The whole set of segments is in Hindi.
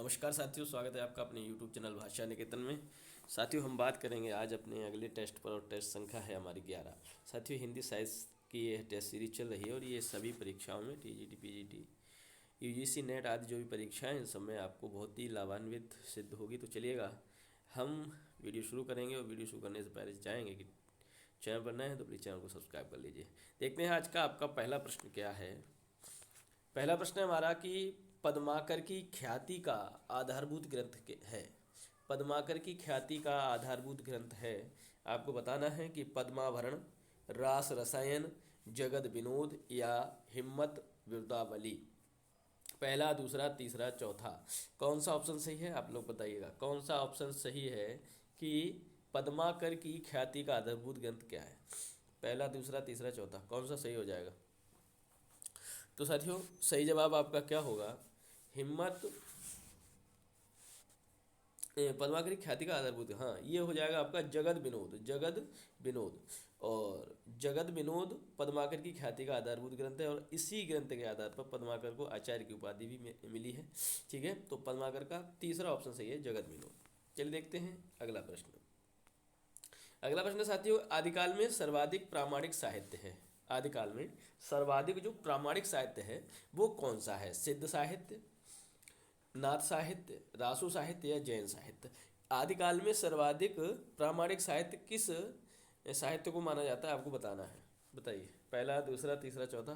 नमस्कार साथियों, स्वागत है आपका अपने YouTube चैनल भाषा निकेतन में। साथियों, हम बात करेंगे आज अपने अगले टेस्ट पर और टेस्ट संख्या है हमारी 11। साथियों, हिंदी साहित्य की यह टेस्ट सीरीज चल रही है और ये सभी परीक्षाओं में TGT, PGT, UGC, नेट आदि जो भी परीक्षाएं हैं, सब में आपको बहुत ही लाभान्वित सिद्ध होगी। तो चलिएगा, हम वीडियो शुरू करेंगे और वीडियो शुरू करने से पहले चाहेंगे कि चैनल पर नए हैं तो प्लीज़ चैनल को सब्सक्राइब कर लीजिए। देखते हैं आज का आपका पहला प्रश्न क्या है। पहला प्रश्न है हमारा कि पद्माकर की ख्याति का आधारभूत ग्रंथ है। पद्माकर की ख्याति का आधारभूत ग्रंथ है। आपको बताना है कि पद्माभरण, रास रसायन, जगद विनोद या हिम्मत विरुदावली। पहला, दूसरा, तीसरा, चौथा, कौन सा ऑप्शन सही है आप लोग बताइएगा। कौन सा ऑप्शन सही है कि पद्माकर की ख्याति का आधारभूत ग्रंथ क्या है। पहला, दूसरा, तीसरा, चौथा, कौन सा सही हो जाएगा। तो साथियों, सही जवाब आपका क्या होगा। हिम्मत पद्माकर की ख्याति का आधारभूत, हाँ, ये हो जाएगा आपका जगद विनोद। जगद विनोद और जगद विनोद पद्माकर की ख्याति का आधारभूत ग्रंथ है और इसी ग्रंथ के आधार पर पद्माकर को आचार्य की उपाधि भी मिली है। ठीक है, तो पद्माकर का तीसरा ऑप्शन सही है, जगद विनोद। चलिए देखते हैं अगला प्रश्न। अगला प्रश्न साथियों, आदिकाल में सर्वाधिक प्रामाणिक साहित्य है। आदिकाल में सर्वाधिक जो प्रामाणिक साहित्य है वो कौन सा है। सिद्ध साहित्य, नाथ साहित्य, रासो साहित्य या जैन साहित्य। आदिकाल में सर्वाधिक प्रामाणिक साहित्य किस साहित्य को माना जाता है, आपको बताना है। बताइए, पहला, दूसरा, तीसरा, चौथा,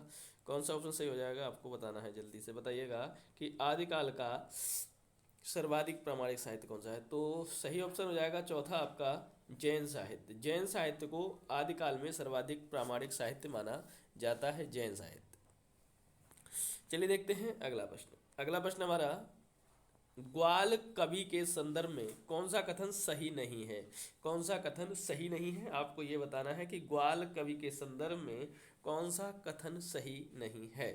कौन सा ऑप्शन सही हो जाएगा आपको बताना है। जल्दी से बताइएगा कि आदिकाल का सर्वाधिक प्रामाणिक साहित्य कौन सा है। तो सही ऑप्शन हो जाएगा चौथा आपका, जैन साहित्य। जैन साहित्य को आदिकाल में सर्वाधिक प्रामाणिक साहित्य माना जाता है, जैन साहित्य। चलिए देखते हैं अगला प्रश्न। अगला प्रश्न हमारा, ग्वाल कवि के संदर्भ में कौन सा कथन सही नहीं है। कौन सा कथन सही नहीं है आपको ये बताना है कि ग्वाल कवि के संदर्भ में कौन सा कथन सही नहीं है।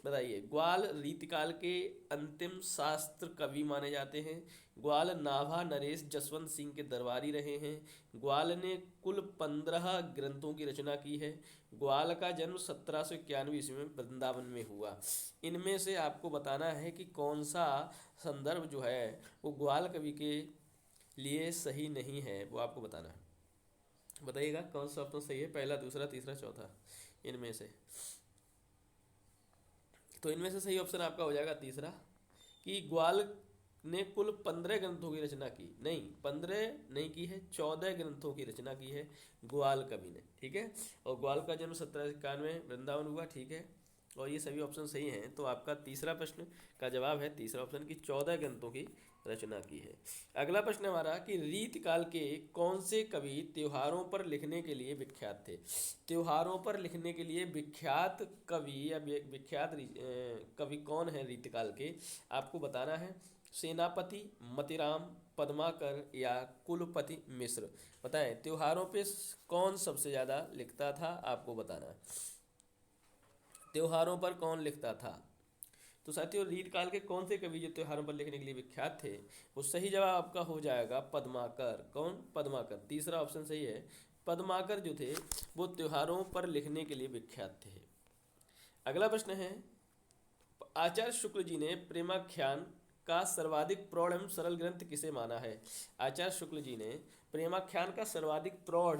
बताइए, ग्वाल रीतिकाल के अंतिम शास्त्र कवि माने जाते हैं। ग्वाल नाभा नरेश जसवंत सिंह के दरबारी रहे हैं। ग्वाल ने कुल 15 ग्रंथों की रचना की है। ग्वाल का जन्म 1791 ईस्वी में वृंदावन में हुआ। इनमें से आपको बताना है कि कौन सा संदर्भ जो है वो ग्वाल कवि के लिए सही नहीं है, वो आपको बताना है। बताइएगा कौन सा ऑप्शन सही है, पहला, दूसरा, तीसरा, चौथा, इनमें से। तो इनमें से सही ऑप्शन आपका हो जाएगा तीसरा, कि ग्वाल ने कुल 15 ग्रंथों की रचना की। नहीं, 15 नहीं की है, 14 ग्रंथों की रचना की है ग्वाल कवि ने। ठीक है, और ग्वाल का जन्म 1791 वृंदावन हुआ। ठीक है, और ये सभी ऑप्शन सही हैं। तो आपका तीसरा प्रश्न का जवाब है तीसरा ऑप्शन, की 14 ग्रंथों की रचना की है। अगला प्रश्न हमारा कि रीतकाल के कौन से कवि त्योहारों पर लिखने के लिए विख्यात थे। त्योहारों पर लिखने के लिए विख्यात कवि या विख्यात कवि कौन है रीतकाल के, आपको बताना है। सेनापति, मतिराम, पद्माकर या कुलपति मिश्र। बताएं, त्योहारों पे कौन सबसे ज़्यादा लिखता था, आपको बताना है। त्योहारों पर कौन लिखता था। तो साथियों, रीतकाल के कौन से कवि जो त्योहारों पर लिखने के लिए विख्यात थे, वो सही जवाब आपका हो जाएगा पद्माकर। कौन, पद्माकर, तीसरा ऑप्शन सही है। पद्माकर जो थे वो त्योहारों पर लिखने के लिए विख्यात थे। अगला प्रश्न है, आचार्य शुक्ल जी ने प्रेमाख्यान का सर्वाधिक प्रौढ़ एवं सरल ग्रंथ किसे माना है। आचार्य शुक्ल जी ने प्रेमाख्यान का सर्वाधिक प्रौढ़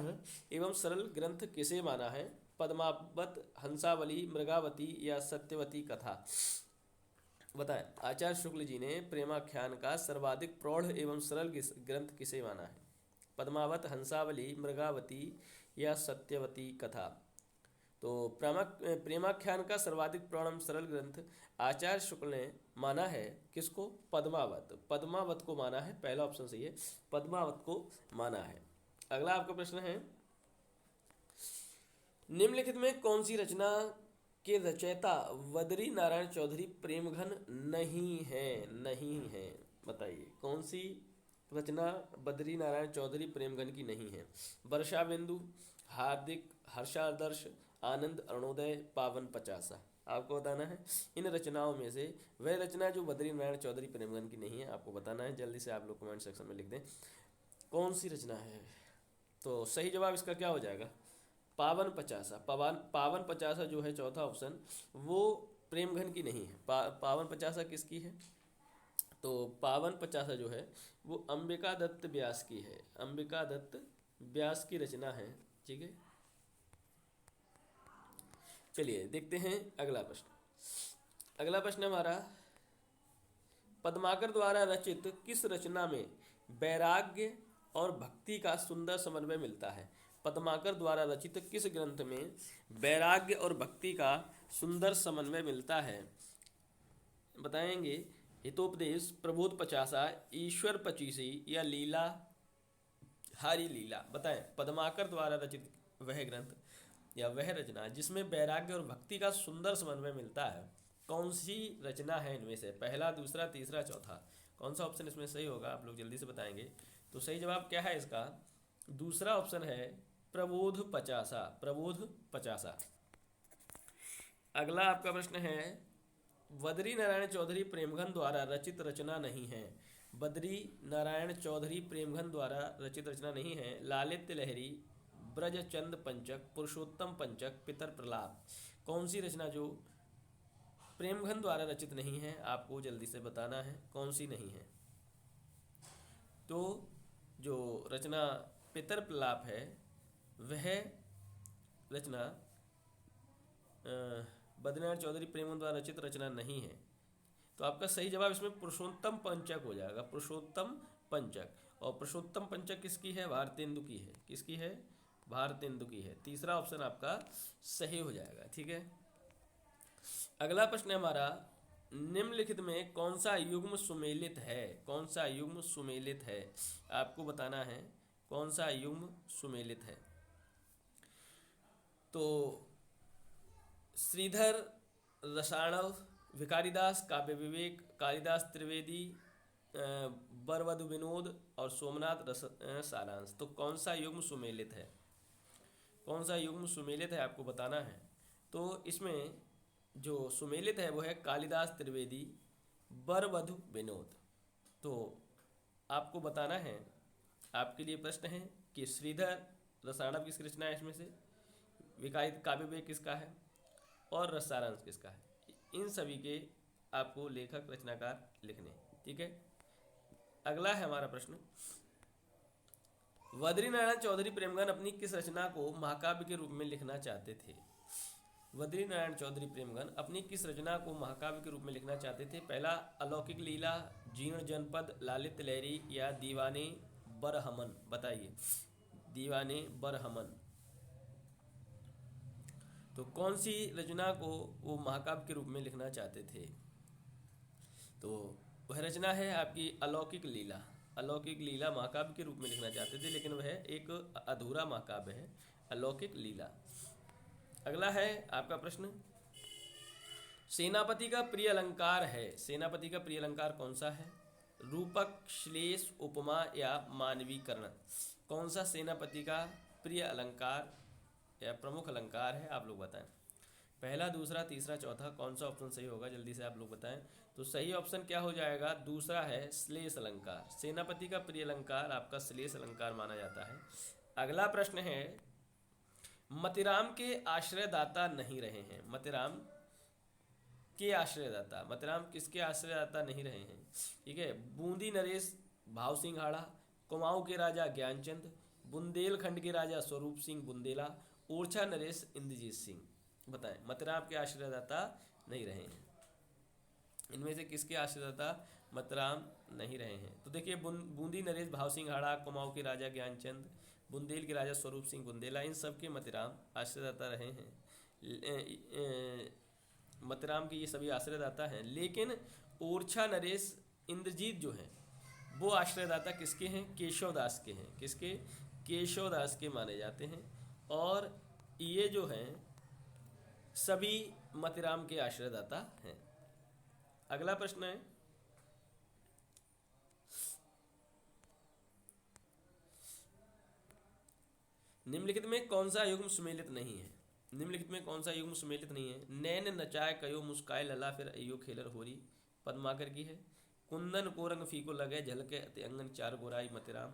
एवं सरल ग्रंथ किसे माना है। पद्मावत, हंसावली, मृगावती या सत्यवती कथा। बताएं, आचार्य शुक्ल जी ने प्रेमाख्यान का सर्वाधिक प्रौढ़ एवं सरल ग्रंथ किसे माना है। पद्मावत, हंसावली, मृगावती या सत्यवती कथा। तो प्रेमाख्यान का सर्वाधिक प्रौढ़ एवं सरल ग्रंथ आचार्य शुक्ल ने माना है किसको, पद्मावत। पद्मावत को माना है, पहला ऑप्शन सही है, पद्मावत को माना है। अगला आपका प्रश्न है, निम्नलिखित में कौन सी रचना के रचयिता बद्री नारायण चौधरी प्रेमघन नहीं है। नहीं है, बताइए कौन सी रचना बद्री नारायण चौधरी प्रेमघन की नहीं है। वर्षा बिंदु, हार्दिक, हर्षादर्श, आनंद अरुणोदय, पावन पचासा। आपको बताना है इन रचनाओं में से वह रचना जो बद्री नारायण चौधरी प्रेमघन की नहीं है, आपको बताना है। जल्दी से आप लोग कमेंट सेक्शन में लिख दें कौन सी रचना है। तो सही जवाब इसका क्या हो जाएगा, पावन पचासा। पावन पचासा जो है चौथा ऑप्शन, वो प्रेमघन की नहीं है। पावन पचासा किसकी है, तो पावन पचासा जो है वो अंबिका दत्त व्यास की है, अंबिका दत्त व्यास की रचना है। ठीक है, चलिए देखते हैं अगला प्रश्न। अगला प्रश्न हमारा, पद्माकर द्वारा रचित किस रचना में वैराग्य और भक्ति का सुंदर समन्वय मिलता है? पद्माकर द्वारा रचित किस ग्रंथ में वैराग्य और भक्ति का सुंदर समन्वय मिलता है? बताएंगे। हितोपदेश, प्रबोध पचासा, ईश्वर पचीसी या लीला हारी लीला। बताएं, पद्माकर द्वारा रचित वह ग्रंथ या वह रचना जिसमें वैराग्य और भक्ति का सुंदर समन्वय मिलता है, कौन सी रचना है इनमें से? पहला, दूसरा, तीसरा, चौथा, कौन सा ऑप्शन इसमें सही होगा? आप लोग जल्दी से बताएंगे। तो सही जवाब क्या है इसका? दूसरा ऑप्शन है प्रबोध पचासा, प्रबोध पचासा। अगला आपका प्रश्न है, बद्री नारायण चौधरी प्रेमघन द्वारा रचित रचना नहीं है। बद्री नारायण चौधरी प्रेमघन द्वारा रचित रचना नहीं है। लालित्य लहरी, ब्रजचंद पंचक, पुरुषोत्तम पंचक, पितर प्रलाप। कौन सी रचना जो प्रेमघन द्वारा रचित नहीं है, आपको जल्दी से बताना है कौन सी नहीं है। तो जो रचना पितर प्रलाप है वह रचना बद्रीनारायण चौधरी प्रेमघन द्वारा रचित रचना नहीं है। तो आपका सही जवाब इसमें पुरुषोत्तम पंचक हो जाएगा, पुरुषोत्तम पंचक। और पुरुषोत्तम पंचक किसकी है? भारतेंदु की है। किसकी है? भारतेंदु की है। तीसरा ऑप्शन आपका सही हो जाएगा। ठीक है, अगला प्रश्न है हमारा, निम्नलिखित में कौन सा युग्म सुमेलित है? कौन सा युग्म सुमेलित है? आपको बताना है कौन सा युग्म सुमेलित है। तो श्रीधर रसाणव, भिखारीदास, काव्य विवेक, कालिदास त्रिवेदी, बरवधु विनोद और सोमनाथ सारांश। तो कौन सा युग्म सुमेलित है? कौन सा युग्म सुमेलित है आपको बताना है। तो इसमें जो सुमेलित है वो है कालिदास त्रिवेदी, बरवधु विनोद। तो आपको बताना है, आपके लिए प्रश्न है कि श्रीधर रसाणव किसकी रचना है इसमें से, विकायित काव्य विवेक किसका है और रसारांश किसका है। इन सभी के आपको लेखक रचनाकार लिखने। ठीक है, अगला है हमारा प्रश्न, बद्रीनारायण चौधरी प्रेमघन अपनी किस रचना को महाकाव्य के रूप में लिखना चाहते थे? बद्रीनारायण चौधरी प्रेमघन अपनी किस रचना को महाकाव्य के रूप में लिखना चाहते थे? पहला, अलौकिक लीला, जीर्ण जनपद, लालित्य लहरी या दीवाने बरहमन। बताइए, दीवाने बरहमन। तो कौन सी रचना को वो महाकाव्य के रूप में लिखना चाहते थे? तो वह रचना है आपकी अलौकिक लीला। अलौकिक लीला महाकाव्य के रूप में लिखना चाहते थे, लेकिन वह एक अधूरा महाकाव्य है, अलौकिक लीला। अगला है आपका प्रश्न, सेनापति का प्रिय अलंकार है। सेनापति का प्रिय अलंकार कौन सा है? रूपक, श्लेष, उपमा या मानवीकरण। कौन सा सेनापति का प्रिय अलंकार या प्रमुख अलंकार है? आप लोग बताएं। पहला, दूसरा, तीसरा, चौथा, कौन सा ऑप्शन सही होगा? जल्दी से आप लोग बताएं। तो सही ऑप्शन क्या हो जाएगा? दूसरा है श्लेष अलंकार। सेनापति का प्रिय अलंकार आपका श्लेष अलंकार माना जाता है। अगला प्रश्न है, मतिराम के आश्रयदाता नहीं रहे हैं। मतिराम के आश्रयदाता, मतिराम किसके आश्रयदाता नहीं रहे हैं? ठीक है, बूंदी नरेश भाव सिंघाड़ा, कुमाऊं के राजा ज्ञानचंद, बुंदेलखंड के राजा स्वरूप सिंह बुंदेला, ओरछा नरेश इंद्रजीत सिंह। बताएं, मतिराम के आश्रयदाता नहीं रहे हैं। इनमें से किसके आश्रयदाता मतिराम नहीं रहे हैं? तो देखिए, बूंदी नरेश भाव सिंघाड़ा, कुमाऊं के राजा ज्ञानचंद, बुंदेल के राजा स्वरूप सिंह बुंदेला, इन सब के मतिराम आश्रयदाता रहे हैं। मतिराम के ये सभी आश्रयदाता हैं, लेकिन ओरछा नरेश इंद्रजीत जो हैं वो आश्रयदाता किसके हैं? केशवदास के हैं। किसके? केशवदास के माने जाते हैं। और ये जो हैं सभी मतिराम के आश्रयदाता हैं। अगला प्रश्न है, निम्नलिखित में कौन सा युग्म सुमेलित नहीं है? निम्नलिखित में कौन सा युग्म सुमेलित नहीं है? नैन नचाए कयो मुस्काए लला फिर अयो खेलर होरी, पद्माकर की है। कुंदन को रंग फीको लगे झलके अति अंगन चार गोराई, मतिराम।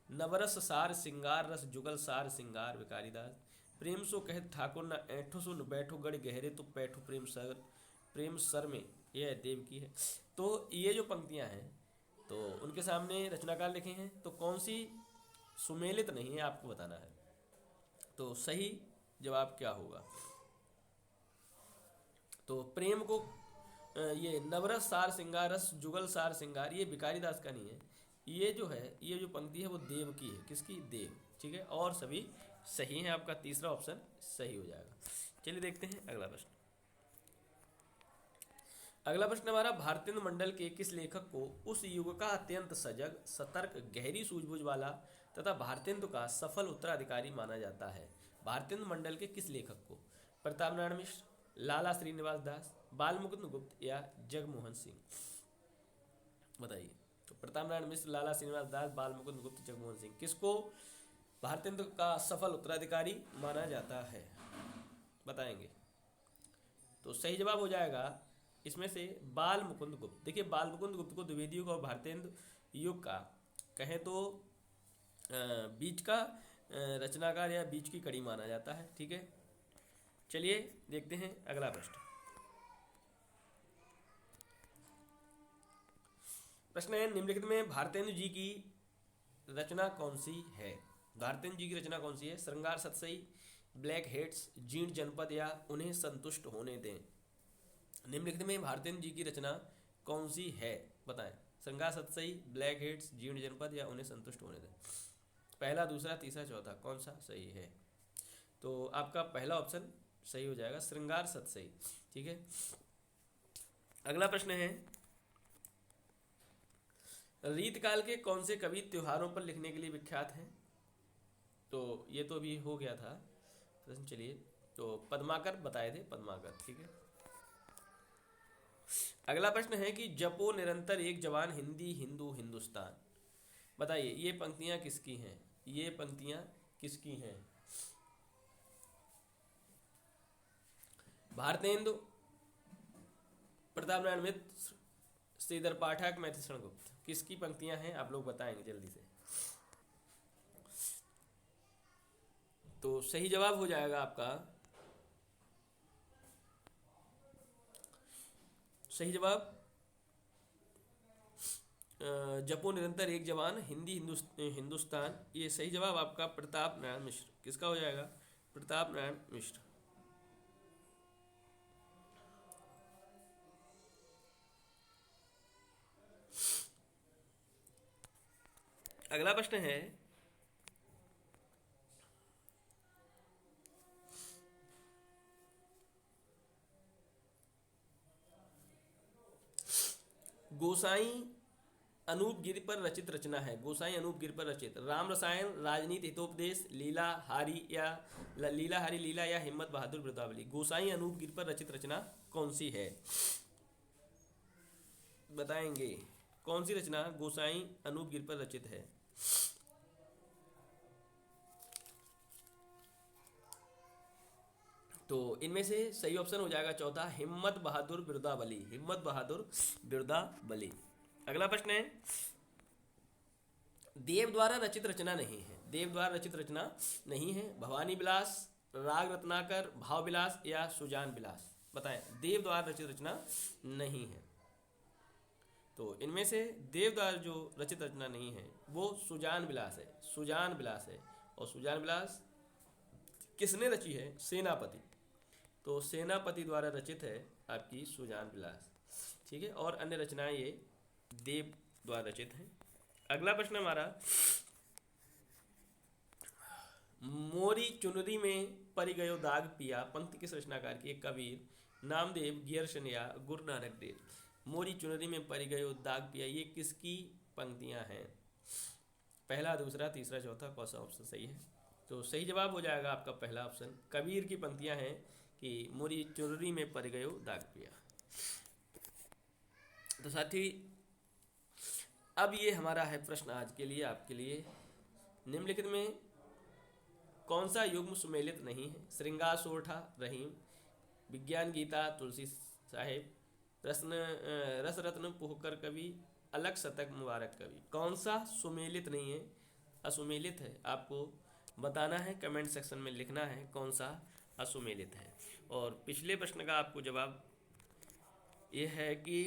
नवरस सार सिंगार रस जुगल सार सिंगार, भिखारीदास। प्रेम सो कहत ठाकुर न ऐठो सो न बैठो गढ़ गहरे तो पैठो प्रेम सर में, ये है देव की है। तो ये जो पंक्तियां हैं तो उनके सामने रचनाकार लिखे हैं, तो कौन सी सुमेलित नहीं है आपको बताना है। तो सही जवाब क्या होगा? तो प्रेम को ये नवरस सार श्रृंगार रस जुगल सार श्रृंगार, ये भिखारी दास का नहीं है। ये जो है, ये जो पंक्ति है वो देव की है। किसकी? देव। ठीक है, और सभी सही हैं। आपका तीसरा ऑप्शन सही हो जाएगा। चलिए देखते हैं अगला प्रश्न। अगला प्रश्न हमारा, भारतेंदु मंडल के किस लेखक को उस युग का अत्यंत सजग, सतर्क, गहरी सूझबूझ वाला तथा भारतेंदु का सफल उत्तराधिकारी माना जाता है? भारतेंदु मंडल के किस लेखक को? प्रताप नारायण मिश्र, लाला श्रीनिवास दास, बालमुकुंद गुप्त या जगमोहन सिंह? बताइए। तो प्रताप नारायण मिश्र, लाला श्रीनिवास दास, बालमुकुंद गुप्त, जगमोहन सिंह, किसको भारतेंदु का सफल उत्तराधिकारी माना जाता है? बताएंगे। तो सही जवाब हो जाएगा इसमें से बाल मुकुंद गुप्त। देखिए, बाल मुकुंद गुप्त को द्विवेदी युग और भारतेंदु युग का कहें तो बीच का रचनाकार या बीच की कड़ी माना जाता है। ठीक है, चलिए देखते हैं अगला प्रश्न। प्रश्न है, निम्नलिखित में भारतेंदु जी की रचना कौन सी है? भारतेंदु जी की रचना कौन सी है? श्रृंगार सतसई, ब्लैक हेड्स, जीर्ण जनपद या उन्हें संतुष्ट होने दें? निम्नलिखित में भारतेंदु जी की रचना कौन सी है? बताएं। श्रृंगार सतसई, ब्लैक हेड्स, जीर्ण जनपद या उन्हें संतुष्ट होने दें? पहला, दूसरा, तीसरा, चौथा, कौन सा सही है? तो आपका पहला ऑप्शन सही हो जाएगा, श्रृंगार सतसई। ठीक है, अगला प्रश्न है, रीतकाल के कौन से कवि त्योहारों पर लिखने के लिए विख्यात हैं? तो ये तो अभी हो गया था प्रश्न। चलिए, तो पद्माकर बताए थे, पद्माकर। ठीक है, अगला प्रश्न है कि जपो निरंतर एक जवान हिंदी हिंदू हिंदुस्तान। बताइए, ये पंक्तियां किसकी हैं? ये पंक्तियां किसकी हैं? भारतेंदु, प्रताप नारायण मिश्र, श्रीधर पाठक, मैथिली गुप्त, किसकी पंक्तियां हैं? आप लोग बताएंगे जल्दी से। तो सही जवाब हो जाएगा आपका, सही जवाब जपो निरंतर एक जवान हिंदी हिंदुस्तान, ये सही जवाब आपका प्रताप नारायण मिश्र। किसका हो जाएगा? प्रताप नारायण मिश्र। अगला प्रश्न है, गोसाई अनूप गिरि पर रचित रचना है। गोसाई अनूप गिरि पर रचित राम रसायन, राजनीति हितोपदेश, लीला हारी लीला या हिम्मत बहादुर बिरदावली? गोसाई अनूप गिरि पर रचित रचना कौन सी है? बताएंगे, कौन सी रचना गोसाई अनूप गिरि पर रचित है? तो इनमें से सही ऑप्शन हो जाएगा चौथा, हिम्मत बहादुर बिरदावली। हिम्मत बहादुर बिरदावली। अगला प्रश्न है, देव द्वारा रचित रचना नहीं है। देव द्वारा रचित रचना नहीं है। भवानी विलास, राग रत्नाकर, भाव विलास या सुजान विलास? बताएं, देव द्वारा रचित रचना नहीं है। तो इनमें से देव द्वारा जो रचित रचना नहीं है वो सुजान विलास है। सुजान विलास है। और सुजान विलास किसने रची है? सेनापति। तो सेनापति द्वारा रचित है आपकी सुजान विलास। ठीक है, और अन्य रचनाएं ये देव द्वारा रचित हैं। अगला प्रश्न हमारा, मोरी चुनरी में परी गयो दाग पिया पंक्ति किस रचनाकार की? कबीर, नामदेव, गियरसन या गुरु नानक देव? मोरी चुनरी में परी गयो दाग पिया, ये किसकी पंक्तियां हैं? पहला, दूसरा, तीसरा, चौथा, कौन सा ऑप्शन सही है? तो सही जवाब हो जाएगा आपका पहला ऑप्शन, कबीर की पंक्तियां हैं कि मोरी चुनरी में परी गयो दाग पिया। तो साथी, अब ये हमारा है प्रश्न आज के लिए आपके लिए, निम्नलिखित में कौन सा युग्म सुमेलित नहीं है? श्रृंगार सोरठा रहीम, विज्ञान गीता तुलसी साहेब, रस रत्न पुहकर कवि, अलग शतक मुबारक कवि? कौन सा सुमेलित नहीं है, असुमेलित है? आपको बताना है, कमेंट सेक्शन में लिखना है कौन सा असुमेलित है। और पिछले प्रश्न का आपको जवाब ये है कि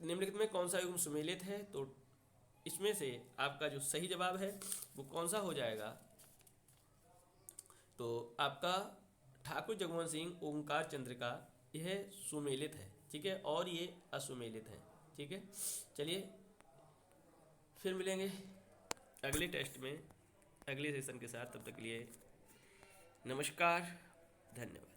निम्नलिखित में कौन सा युग्म सुमेलित है, तो इसमें से आपका जो सही जवाब है वो कौन सा हो जाएगा, तो आपका ठाकुर जगमोहन सिंह ओंकार चंद्रिका यह सुमेलित है, ठीक है, और ये असुमेलित है, ठीक है। चलिए फिर मिलेंगे अगले टेस्ट में अगले सेशन के साथ, तब तक के लिए नमस्कार, धन्यवाद।